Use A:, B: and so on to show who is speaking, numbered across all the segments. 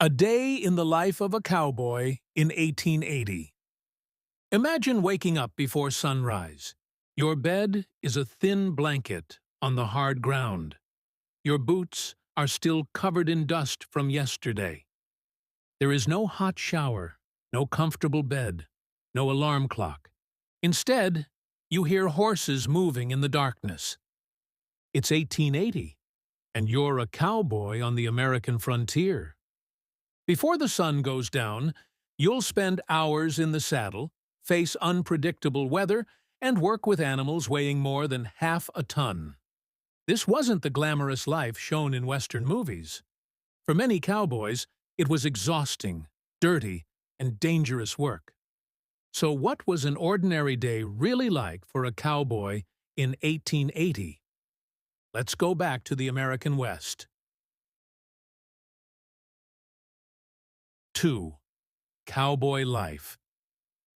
A: A day in the life of a cowboy in 1880. Imagine waking up before sunrise. Your bed is a thin blanket on the hard ground. Your boots are still covered in dust from yesterday. There is no hot shower, no comfortable bed, no alarm clock. Instead, you hear horses moving in the darkness. It's 1880, and you're a cowboy on the American frontier. Before the sun goes down, you'll spend hours in the saddle, face unpredictable weather, and work with animals weighing more than half a ton. This wasn't the glamorous life shown in Western movies. For many cowboys, it was exhausting, dirty, and dangerous work. So what was an ordinary day really like for a cowboy in 1880? Let's go back to the American West. 2. Cowboy life.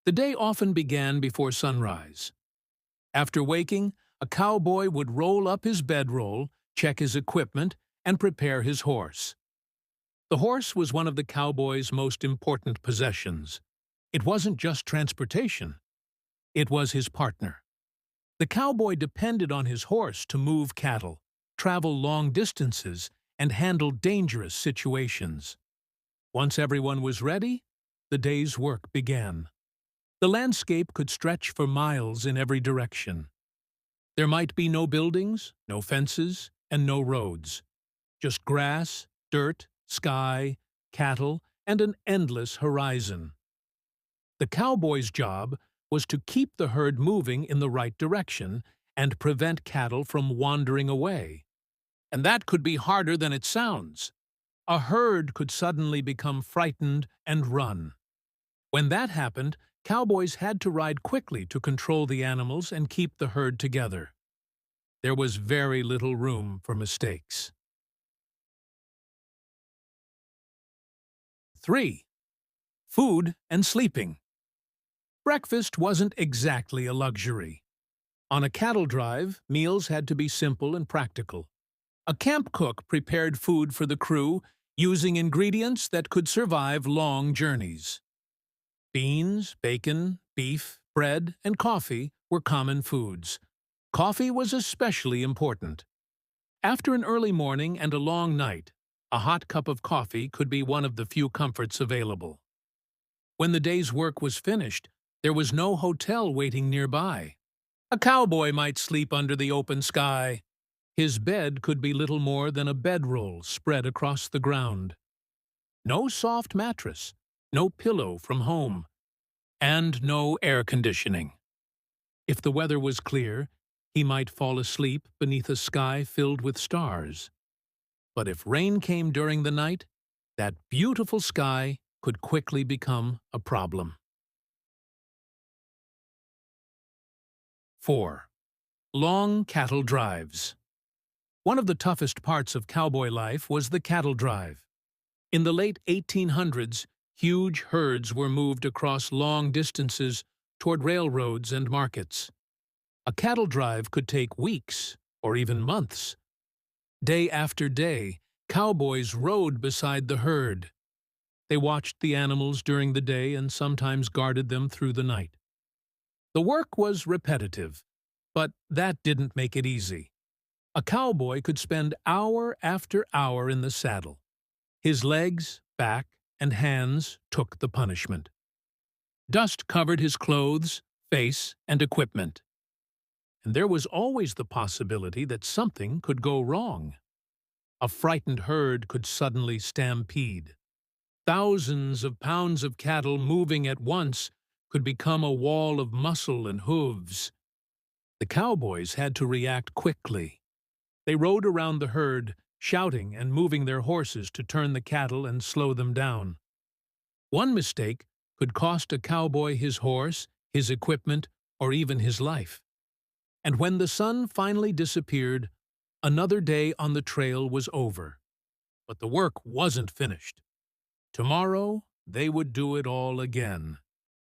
A: The day often began before sunrise. After waking, a cowboy would roll up his bedroll, check his equipment, and prepare his horse. The horse was one of the cowboy's most important possessions. It wasn't just transportation. It was his partner. The cowboy depended on his horse to move cattle, travel long distances, and handle dangerous situations. Once everyone was ready, the day's work began. The landscape could stretch for miles in every direction. There might be no buildings, no fences, and no roads. Just grass, dirt, sky, cattle, and an endless horizon. The cowboy's job was to keep the herd moving in the right direction and prevent cattle from wandering away. And that could be harder than it sounds. A herd could suddenly become frightened and run. When that happened, cowboys had to ride quickly to control the animals and keep the herd together. There was very little room for mistakes. 3. Food and sleeping. Breakfast wasn't exactly a luxury. On a cattle drive, meals had to be simple and practical. A camp cook prepared food for the crew using ingredients that could survive long journeys. Beans, bacon, beef, bread, and coffee were common foods. Coffee was especially important. After an early morning and a long night, a hot cup of coffee could be one of the few comforts available. When the day's work was finished, there was no hotel waiting nearby. A cowboy might sleep under the open sky. His bed could be little more than a bedroll spread across the ground. No soft mattress, no pillow from home, and no air conditioning. If the weather was clear, he might fall asleep beneath a sky filled with stars. But if rain came during the night, that beautiful sky could quickly become a problem. 4. Long cattle drives. One of the toughest parts of cowboy life was the cattle drive. In the late 1800s, huge herds were moved across long distances toward railroads and markets. A cattle drive could take weeks or even months. Day after day, cowboys rode beside the herd. They watched the animals during the day and sometimes guarded them through the night. The work was repetitive, but that didn't make it easy. A cowboy could spend hour after hour in the saddle. His legs, back, and hands took the punishment. Dust covered his clothes, face, and equipment. And there was always the possibility that something could go wrong. A frightened herd could suddenly stampede. Thousands of pounds of cattle moving at once could become a wall of muscle and hooves. The cowboys had to react quickly. They rode around the herd, shouting and moving their horses to turn the cattle and slow them down. One mistake could cost a cowboy his horse, his equipment, or even his life. And when the sun finally disappeared, another day on the trail was over. But the work wasn't finished. Tomorrow, they would do it all again.